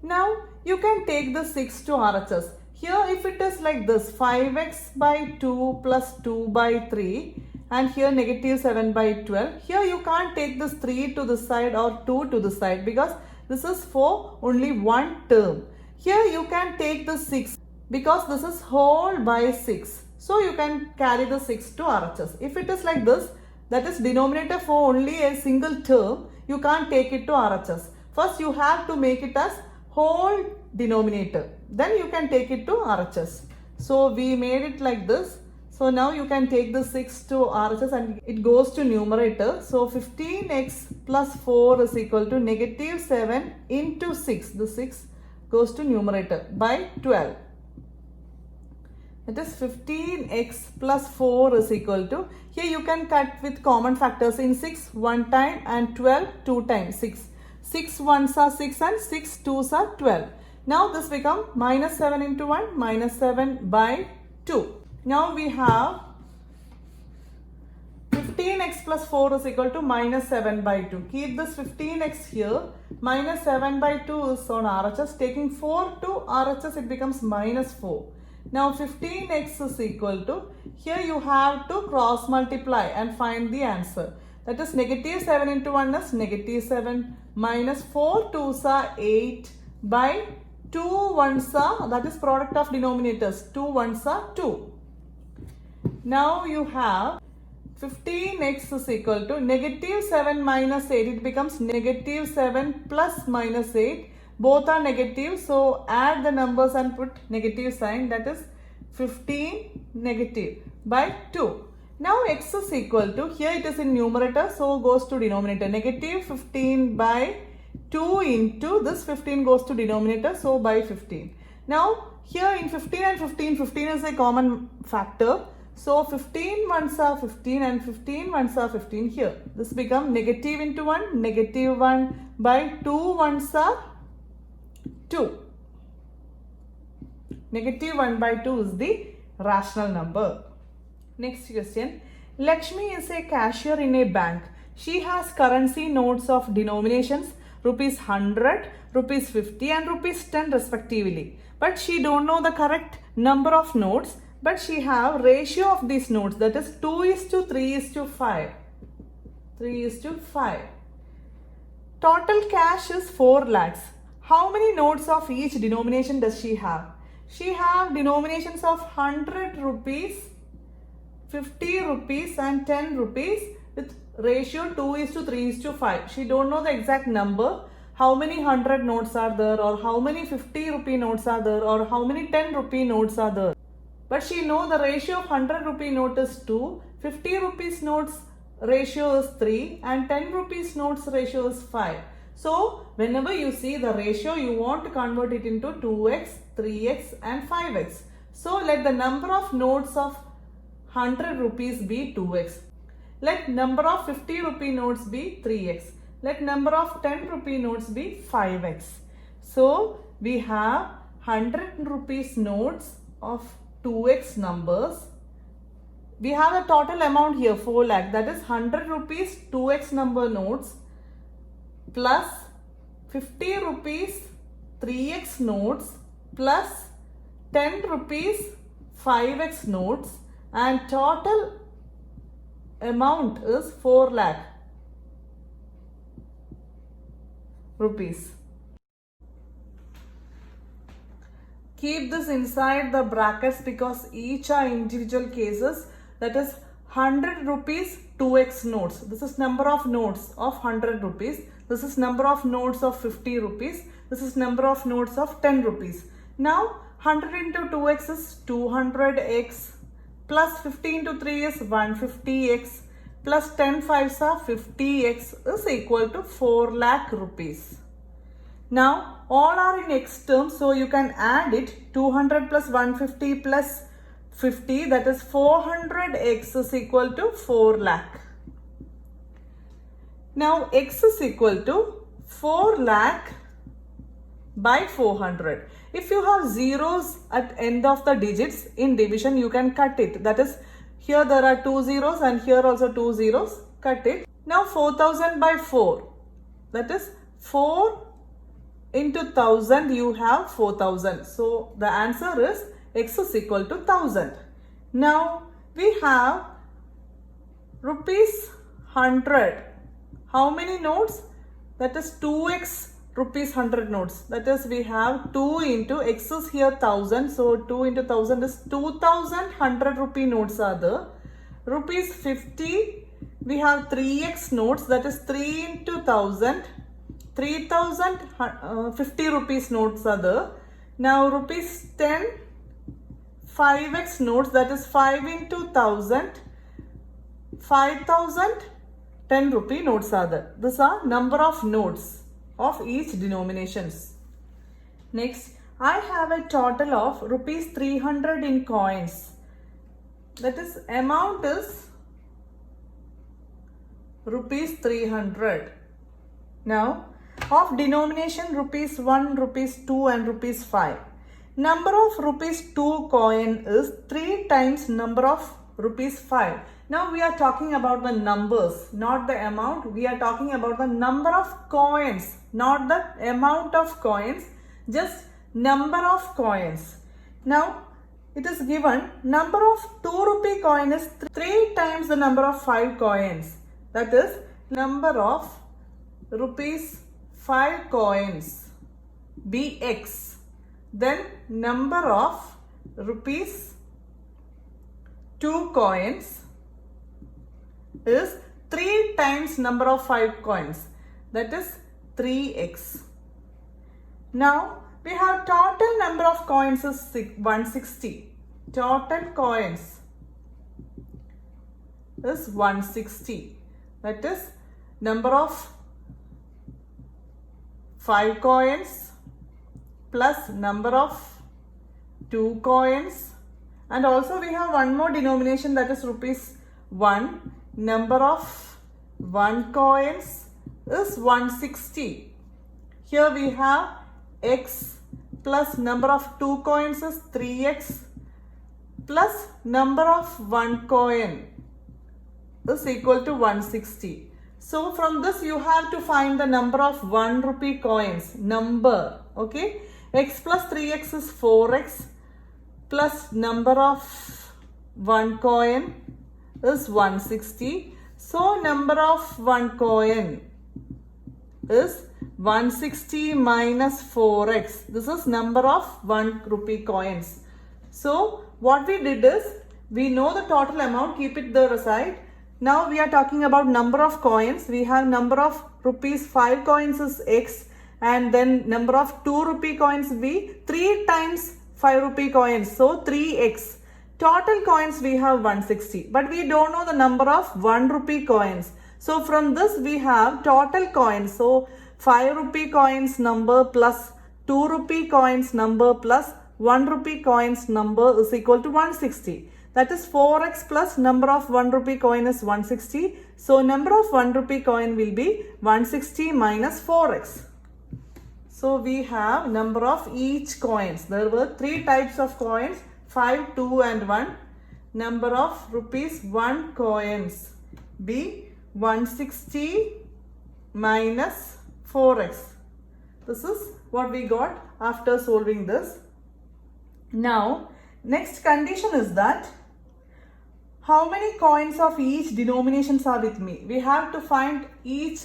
Now, you can take the 6 to RHS. Here if it is like this, 5x by 2 plus 2 by 3 and here negative 7 by 12. Here you can't take this 3 to the side or 2 to the side because this is for only one term. Here you can take the 6 because this is whole by 6. So you can carry the 6 to RHS. If it is like this, that is denominator for only a single term, you can't take it to RHS. First you have to make it as whole denominator. Then you can take it to RHS. So we made it like this. So now you can take the 6 to RHS and it goes to numerator. So 15x plus 4 is equal to negative 7 into 6. The 6 goes to numerator by 12. That is 15x plus 4 is equal to, here you can cut with common factors in 6 one time and 12 two times 6. 6 ones are 6 and 6 twos are 12. Now this become minus 7 into 1 minus 7 by 2. Now we have 15x plus 4 is equal to minus 7 by 2. Keep this 15x here. Minus 7 by 2 is on RHS. Taking 4 to RHS it becomes minus 4. Now 15x is equal to, here you have to cross multiply and find the answer. That is negative 7 into 1 is negative 7 minus 4 2s are 8 by 2 1s are, that is product of denominators, 2 1s are 2. Now you have 15x is equal to negative 7 minus 8. It becomes negative 7 plus minus 8. Both are negative. So add the numbers and put negative sign. That is 15 negative by 2. Now x is equal to, here it is in numerator. So goes to denominator. Negative 15 by 2 into this 15 goes to denominator. So by 15. Now here in 15 and 15, 15 is a common factor. So 15 ones are 15 and 15 ones are 15 here. This become negative into 1, negative 1 by 2 ones are 2. Negative 1 by 2 is the rational number. Next question. Lakshmi is a cashier in a bank. She has currency notes of denominations rupees 100, rupees 50 and rupees 10 respectively. But she don't know the correct number of notes. But she have ratio of these notes, that is 2:3:5. 3:5. Total cash is 4 lakhs. How many notes of each denomination does she have? She have denominations of 100 rupees, 50 rupees and 10 rupees with ratio 2:3:5. She don't know the exact number, how many 100 notes are there or how many 50 rupee notes are there or how many 10 rupee notes are there. But she know the ratio of 100 rupee note is 2, 50 rupees notes ratio is 3 and 10 rupees notes ratio is 5. So whenever you see the ratio, you want to convert it into 2x, 3x and 5x. So let the number of notes of 100 rupees be 2x. Let number of 50 rupee notes be 3x. Let number of 10 rupee notes be 5x. So we have 100 rupees notes of 2x numbers. We have a total amount here 4 lakh, that is 100 rupees 2x number notes plus 50 rupees 3x notes plus 10 rupees 5x notes, and total amount is 4 lakh rupees. Keep this inside the brackets because each are individual cases. That is 100 rupees 2x notes. This is number of notes of 100 rupees. This is number of notes of 50 rupees. This is number of notes of 10 rupees. Now 100 into 2x is 200x plus 50 into 3 is 150x plus 10 5s are 50x is equal to 4 lakh rupees. Now all are in x terms, so you can add it. 200 plus 150 plus 50, that is 400x is equal to 4 lakh. Now x is equal to 4 lakh by 400. If you have zeros at end of the digits in division, you can cut it. That is, here there are 2 zeros and here also 2 zeros. Cut it. Now 4000 by 4. That is 4 into 1000, you have 4000. So the answer is x is equal to 1000. Now we have rupees 100. How many notes? That is 2x rupees 100 notes. That is, we have 2 into x is here 1000. So 2 into 1000 is 2100 rupee notes are there. Rupees 50, we have 3x notes. That is 3 into 1000. 3050 rupees notes are there. Now rupees 10, 5x notes, that is 5 into 1000, 5000, 10 rupee notes are there. These are number of notes of each denominations. Next, I have a total of rupees 300 in coins. That is, amount is rupees 300. Now, of denomination rupees 1, rupees 2 and rupees 5. Number of rupees 2 coin is 3 times number of rupees 5. Now we are talking about the numbers, not the amount. We are talking about the number of coins, not the amount of coins, just number of coins. Now it is given number of 2 rupee coin is 3 times the number of 5 coins. That is, number of rupees 5 coins be x, then number of rupees 2 coins is 3 times number of 5 coins, that is 3x. Now we have total number of coins is 160. Total coins is 160. That is, number of 5 coins plus number of 2 coins, and also we have one more denomination, that is rupees 1. Number of 1 coins is 160. Here we have x plus number of 2 coins is 3x plus number of 1 coin is equal to 160. So from this you have to find the number of 1 rupee coins, number, okay. X plus 3x is 4x plus number of 1 coin is 160. So number of 1 coin is 160 minus 4x. This is number of 1 rupee coins. So what we did is, we know the total amount, keep it there aside. Now we are talking about number of coins. We have number of rupees 5 coins is x, and then number of 2 rupee coins will be 3 times 5 rupee coins, so 3x. Total coins we have 160, but we don't know the number of 1 rupee coins. So from this we have total coins. So 5 rupee coins number plus 2 rupee coins number plus 1 rupee coins number is equal to 160. That is 4x plus number of 1 rupee coin is 160. So number of 1 rupee coin will be 160 minus 4x. So we have number of each coins. There were 3 types of coins, 5, 2 and 1. Number of rupees 1 coins be 160 minus 4x. This is what we got after solving this. Now, next condition is that how many coins of each denominations are with me? We have to find each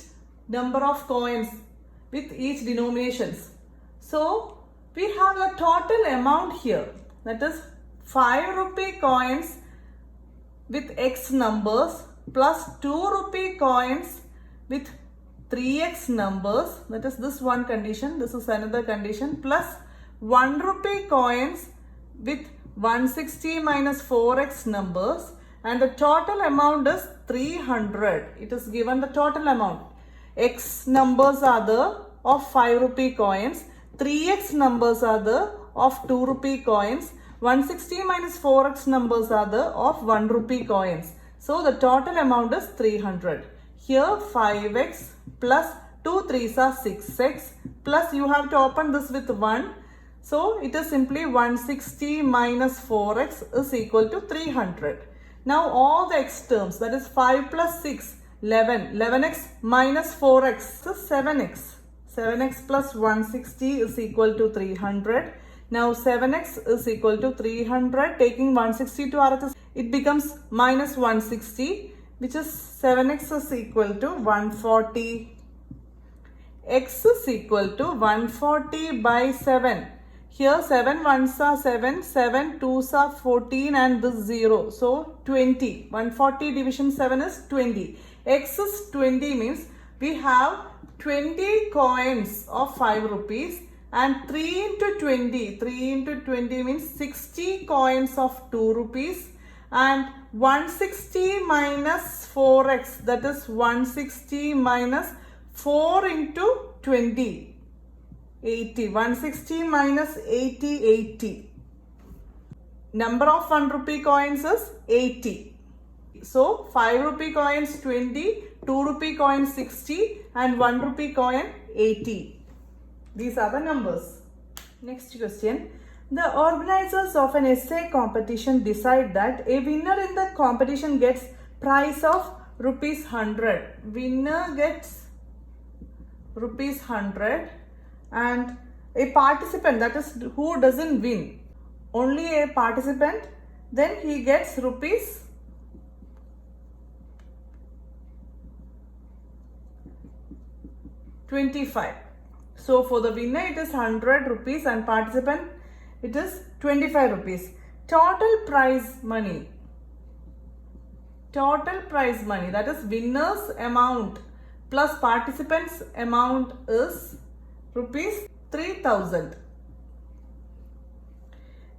number of coins with each denominations. So, we have a total amount here, that is 5 rupee coins with x numbers plus 2 rupee coins with 3x numbers, that is this one condition, this is another condition, plus 1 rupee coins with 160 minus 4x numbers, and the total amount is 300. It is given the total amount. X numbers are the of 5 rupee coins, 3x numbers are the of 2 rupee coins, 160 minus 4x numbers are the of 1 rupee coins. So the total amount is 300. Here 5x plus 2 3s are 6x, plus you have to open this with 1. So it is simply 160 minus 4x is equal to 300. Now all the x terms, that is 5 plus 6, 11. 11x minus 4x is 7x. 7x plus 160 is equal to 300. Now 7x is equal to 300. Taking 160 to RHS, it becomes minus 160, which is 7x is equal to 140. X is equal to 140 by 7. Here 7 1s are 7, 7 2s are 14 and this 0. So 20. 140 division 7 is 20. X is 20 means we have 20 coins of 5 rupees and 3 into 20. 3 into 20 means 60 coins of 2 rupees and 160 minus 4x, that is 160 minus 4 into 20. 80. 160 minus 80, 80. Number of 1 rupee coins is 80. So 5 rupee coins 20, 2 rupee coin 60 and 1 rupee coin 80. These are the numbers. Next question. The organizers of an essay competition decide that a winner in the competition gets prize of rupees 100. Winner gets rupees 100 and a participant, that is who doesn't win, only a participant, then he gets rupees 25. So for the winner it is 100 rupees and participant it is 25 rupees. Total prize money, that is winner's amount plus participants amount is rupees 3000.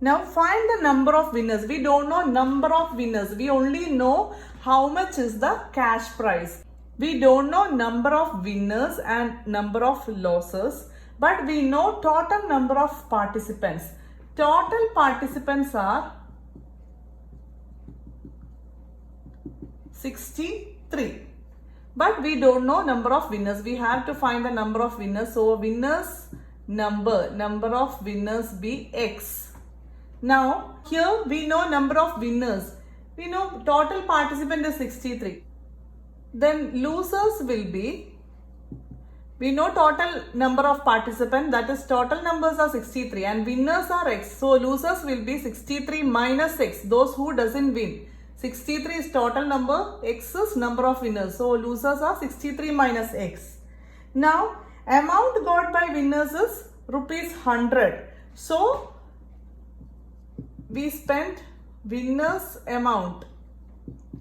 Now find the number of winners. We don't know number of winners. We only know how much is the cash prize. We don't know number of winners and number of losses, but we know total number of participants. Total participants are 63. But we don't know number of winners. We have to find the number of winners. So winners number of winners be X. Now here we know number of winners. We know total participant is 63. Then losers will be, we know total number of participants, that is total numbers are 63 and winners are X. So losers will be 63 minus X, those who doesn't win. 63 is total number, X is number of winners. So losers are 63 minus X. Now, amount got by winners is rupees 100. So, we spent winners amount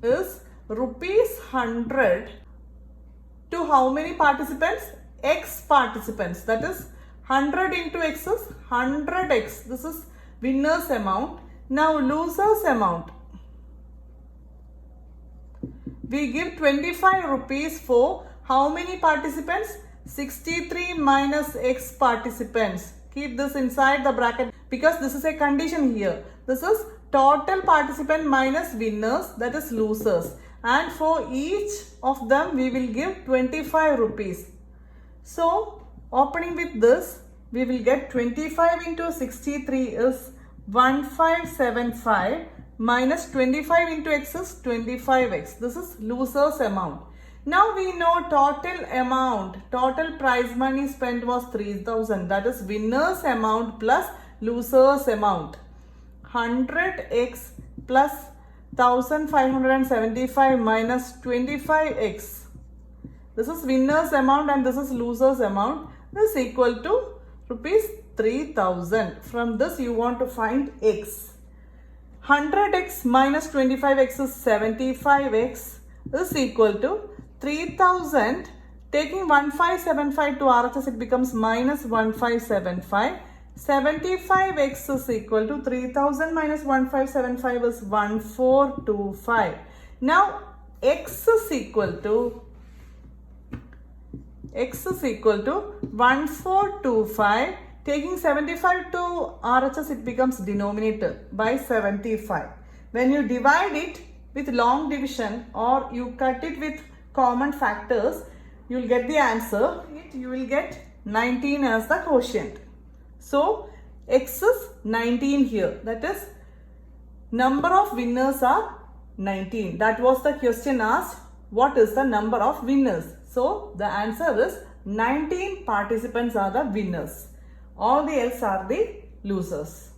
is rupees 100 to how many participants? X participants. That is 100 into X is 100X. This is winners amount. Now, losers amount. We give 25 rupees for how many participants? 63 minus X participants. Keep this inside the bracket because this is a condition here. This is total participant minus winners, that is losers. And for each of them we will give 25 rupees. So opening with this, we will get 25 into 63 is 1575 minus 25 into X is 25X. This is losers amount. Now we know total amount, total prize money spent was 3000. That is winners amount plus losers amount. 100X plus 1575 minus 25X. This is winners amount and this is losers amount. This is equal to rupees 3000. From this you want to find X. 100X minus 25X is 75X is equal to 3000. Taking 1575 to RHS, it becomes minus 1575. 75X is equal to 3000 minus 1575 is 1425. Now X is equal to 1425. Taking 75 to RHS, it becomes denominator by 75. When you divide it with long division or you cut it with common factors, you will get the answer. You will get 19 as the quotient. So, X is 19 here. That is, number of winners are 19. That was the question asked. What is the number of winners? So, the answer is 19 participants are the winners. All the else are the losers.